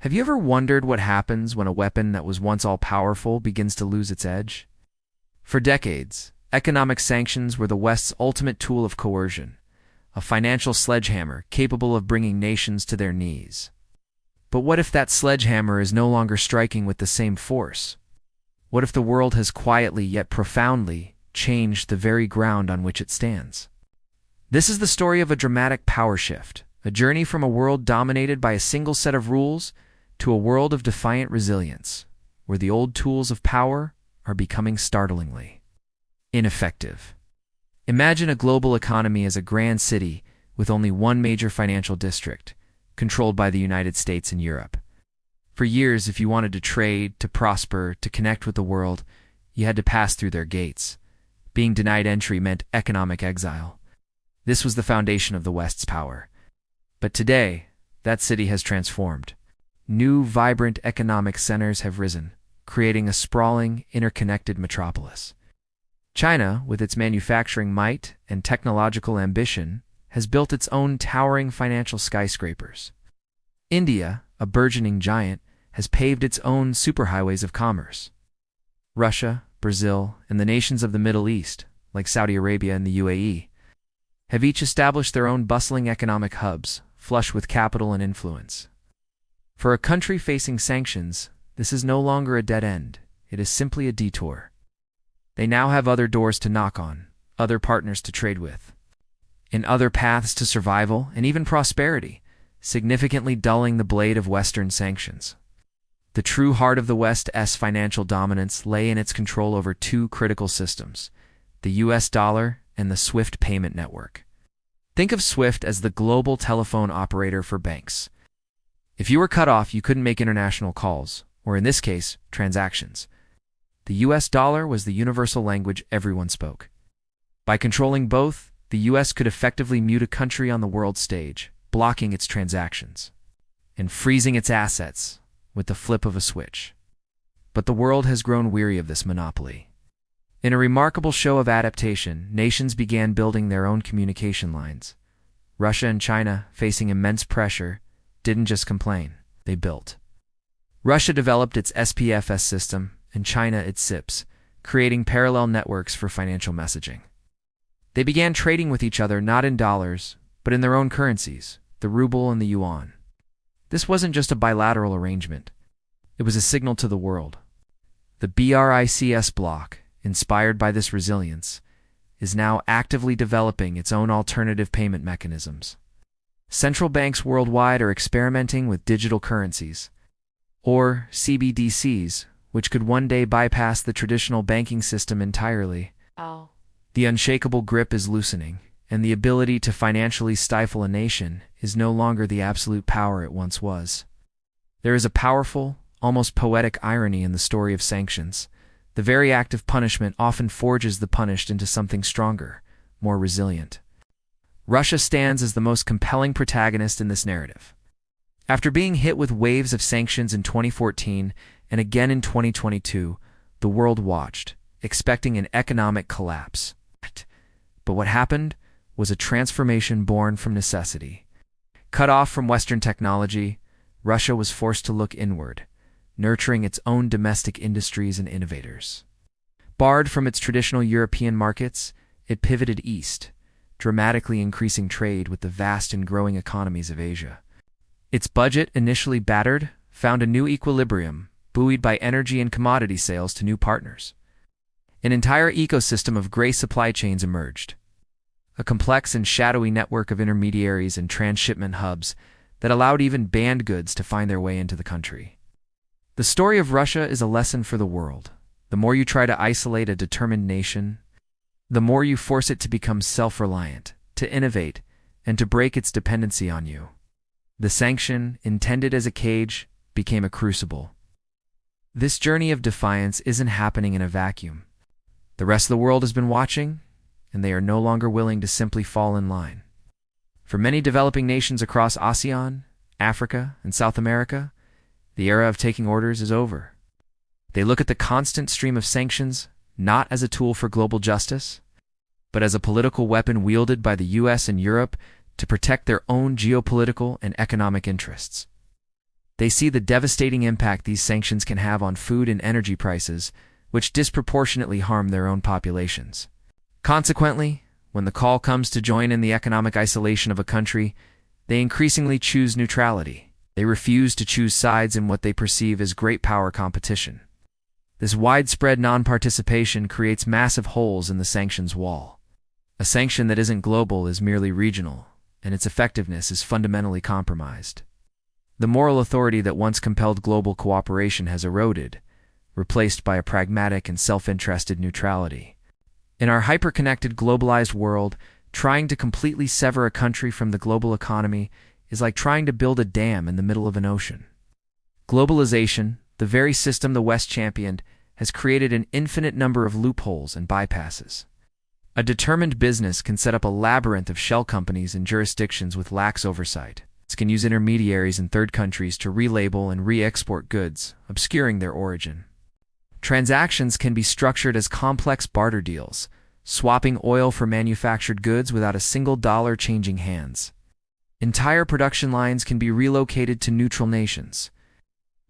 Have you ever wondered what happens when a weapon that was once all-powerful begins to lose its edge? For decades, economic sanctions were the West's ultimate tool of coercion, a financial sledgehammer capable of bringing nations to their knees. But what if that sledgehammer is no longer striking with the same force? What if the world has quietly yet profoundly changed the very ground on which it stands? This is the story of a dramatic power shift, a journey from a world dominated by a single set of rules to a world of defiant resilience, where the old tools of power are becoming startlingly ineffective. Imagine a global economy as a grand city with only one major financial district, controlled by the United States and Europe. For years, if you wanted to trade, to prosper, to connect with the world, you had to pass through their gates. Being denied entry meant economic exile. This was the foundation of the West's power. But today, that city has transformed. New, vibrant economic centers have risen, creating a sprawling, interconnected metropolis. China, with its manufacturing might and technological ambition, has built its own towering financial skyscrapers. India, a burgeoning giant, has paved its own superhighways of commerce. Russia, Brazil, and the nations of the Middle East, like Saudi Arabia and the UAE, have each established their own bustling economic hubs, flush with capital and influence. For a country facing sanctions, this is no longer a dead end. It is simply a detour. They now have other doors to knock on, other partners to trade with, and other paths to survival and even prosperity, significantly dulling the blade of Western sanctions. The true heart of the West's financial dominance lay in its control over two critical systems, the US dollar and the SWIFT payment network. Think of SWIFT as the global telephone operator for banks. If you were cut off, you couldn't make international calls, or in this case, transactions. The US dollar was the universal language everyone spoke. By controlling both, the US could effectively mute a country on the world stage, blocking its transactions, and freezing its assets with the flip of a switch. But the world has grown weary of this monopoly. In a remarkable show of adaptation, nations began building their own communication lines. Russia and China, facing immense pressure, didn't just complain, they built. Russia developed its SPFS system, and China its SIPs, creating parallel networks for financial messaging. They began trading with each other not in dollars, but in their own currencies, the ruble and the yuan. This wasn't just a bilateral arrangement. It was a signal to the world. The BRICS bloc, inspired by this resilience, is now actively developing its own alternative payment mechanisms. Central banks worldwide are experimenting with digital currencies, or CBDCs, which could one day bypass the traditional banking system entirely. Oh. The unshakable grip is loosening, and the ability to financially stifle a nation is no longer the absolute power it once was. There is a powerful, almost poetic irony in the story of sanctions. The very act of punishment often forges the punished into something stronger, more resilient. Russia stands as the most compelling protagonist in this narrative. After being hit with waves of sanctions in 2014 and again in 2022, the world watched, expecting an economic collapse. But what happened was a transformation born from necessity. Cut off from Western technology, Russia was forced to look inward, nurturing its own domestic industries and innovators. Barred from its traditional European markets, it pivoted east, dramatically increasing trade with the vast and growing economies of Asia. Its budget, initially battered, found a new equilibrium, buoyed by energy and commodity sales to new partners. An entire ecosystem of gray supply chains emerged, a complex and shadowy network of intermediaries and transshipment hubs that allowed even banned goods to find their way into the country. The story of Russia is a lesson for the world. The more you try to isolate a determined nation, the more you force it to become self-reliant, to innovate, and to break its dependency on you. The sanction, intended as a cage, became a crucible. This journey of defiance isn't happening in a vacuum. The rest of the world has been watching, and they are no longer willing to simply fall in line. For many developing nations across ASEAN, Africa, and South America, the era of taking orders is over. They look at the constant stream of sanctions not as a tool for global justice, but as a political weapon wielded by the US and Europe to protect their own geopolitical and economic interests. They see the devastating impact these sanctions can have on food and energy prices, which disproportionately harm their own populations. Consequently, when the call comes to join in the economic isolation of a country, they increasingly choose neutrality. They refuse to choose sides in what they perceive as great power competition. This widespread non-participation creates massive holes in the sanctions wall. A sanction that isn't global is merely regional, and its effectiveness is fundamentally compromised. The moral authority that once compelled global cooperation has eroded, replaced by a pragmatic and self-interested neutrality. In our hyper-connected, globalized world, trying to completely sever a country from the global economy is like trying to build a dam in the middle of an ocean. Globalization, the very system the West championed, has created an infinite number of loopholes and bypasses. A determined business can set up a labyrinth of shell companies in jurisdictions with lax oversight. It can use intermediaries in third countries to relabel and re-export goods, obscuring their origin. Transactions can be structured as complex barter deals, swapping oil for manufactured goods without a single dollar changing hands. Entire production lines can be relocated to neutral nations.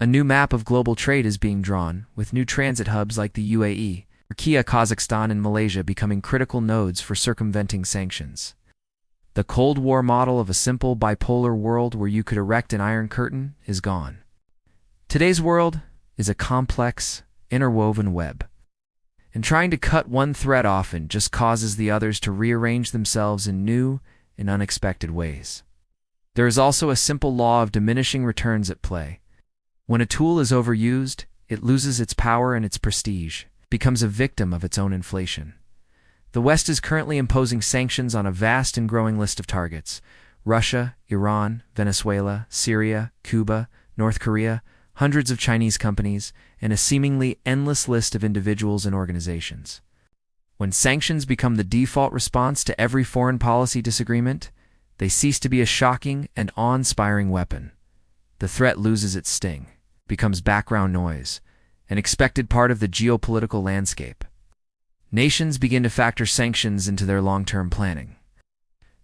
A new map of global trade is being drawn, with new transit hubs like the UAE, Turkey, Kazakhstan, and Malaysia becoming critical nodes for circumventing sanctions. The Cold War model of a simple bipolar world where you could erect an iron curtain is gone. Today's world is a complex, interwoven web, and trying to cut one thread often just causes the others to rearrange themselves in new and unexpected ways. There is also a simple law of diminishing returns at play. When a tool is overused, it loses its power and its prestige, becomes a victim of its own inflation. The West is currently imposing sanctions on a vast and growing list of targets: Russia, Iran, Venezuela, Syria, Cuba, North Korea, hundreds of Chinese companies, and a seemingly endless list of individuals and organizations. When sanctions become the default response to every foreign policy disagreement, they cease to be a shocking and awe-inspiring weapon. The threat loses its sting, becomes background noise, an expected part of the geopolitical landscape. Nations begin to factor sanctions into their long-term planning,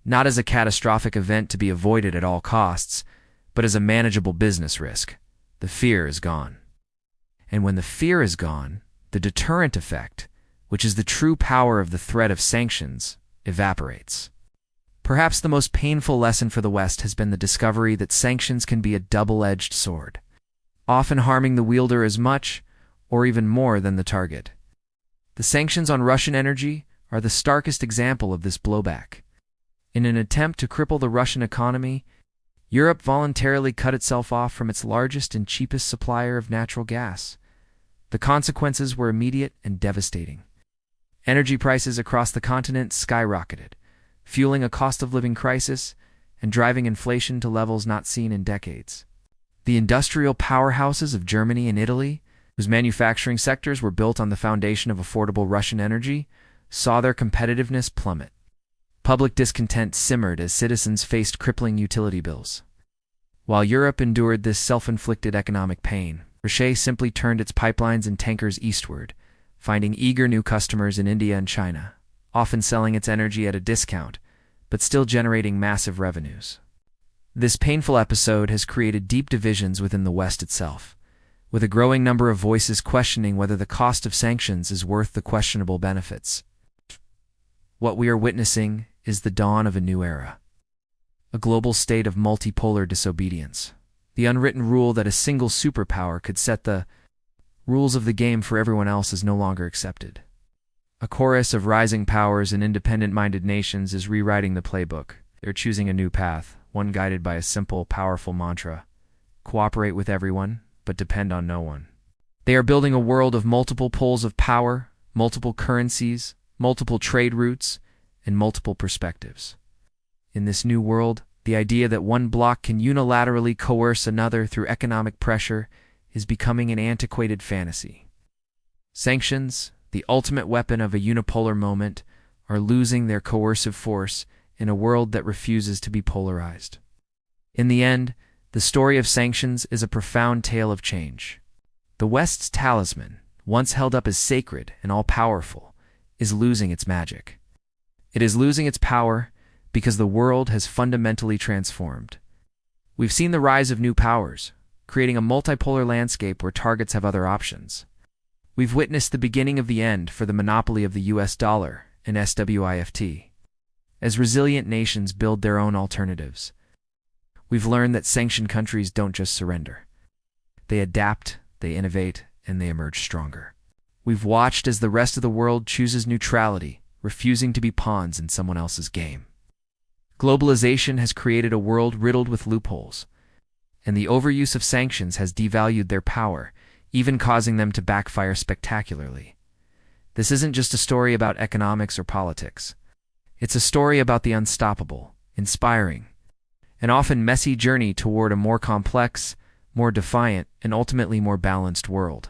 not as a catastrophic event to be avoided at all costs, but as a manageable business risk. The fear is gone. And when the fear is gone, the deterrent effect, which is the true power of the threat of sanctions, evaporates. Perhaps the most painful lesson for the West has been the discovery that sanctions can be a double-edged sword, often harming the wielder as much or even more than the target. The sanctions on Russian energy are the starkest example of this blowback. In an attempt to cripple the Russian economy, Europe voluntarily cut itself off from its largest and cheapest supplier of natural gas. The consequences were immediate and devastating. Energy prices across the continent skyrocketed, fueling a cost-of-living crisis and driving inflation to levels not seen in decades. The industrial powerhouses of Germany and Italy, whose manufacturing sectors were built on the foundation of affordable Russian energy, saw their competitiveness plummet. Public discontent simmered as citizens faced crippling utility bills. While Europe endured this self-inflicted economic pain, Russia simply turned its pipelines and tankers eastward, finding eager new customers in India and China, often selling its energy at a discount, but still generating massive revenues. This painful episode has created deep divisions within the West itself, with a growing number of voices questioning whether the cost of sanctions is worth the questionable benefits. What we are witnessing is the dawn of a new era, a global state of multipolar disobedience. The unwritten rule that a single superpower could set the rules of the game for everyone else is no longer accepted. A chorus of rising powers and independent-minded nations is rewriting the playbook. They're choosing a new path, one guided by a simple, powerful mantra: cooperate with everyone, but depend on no one. They are building a world of multiple poles of power, multiple currencies, multiple trade routes, and multiple perspectives. In this new world, the idea that one bloc can unilaterally coerce another through economic pressure is becoming an antiquated fantasy. Sanctions, the ultimate weapon of a unipolar moment, are losing their coercive force in a world that refuses to be polarized. In the end, the story of sanctions is a profound tale of change. The West's talisman, once held up as sacred and all-powerful, is losing its magic. It is losing its power because the world has fundamentally transformed. We've seen the rise of new powers: creating a multipolar landscape where targets have other options. We've witnessed the beginning of the end for the monopoly of the US dollar and SWIFT, as resilient nations build their own alternatives. We've learned that sanctioned countries don't just surrender. They adapt, they innovate, and they emerge stronger. We've watched as the rest of the world chooses neutrality, refusing to be pawns in someone else's game. Globalization has created a world riddled with loopholes, and the overuse of sanctions has devalued their power, even causing them to backfire spectacularly. This isn't just a story about economics or politics. It's a story about the unstoppable, inspiring, and often messy journey toward a more complex, more defiant, and ultimately more balanced world.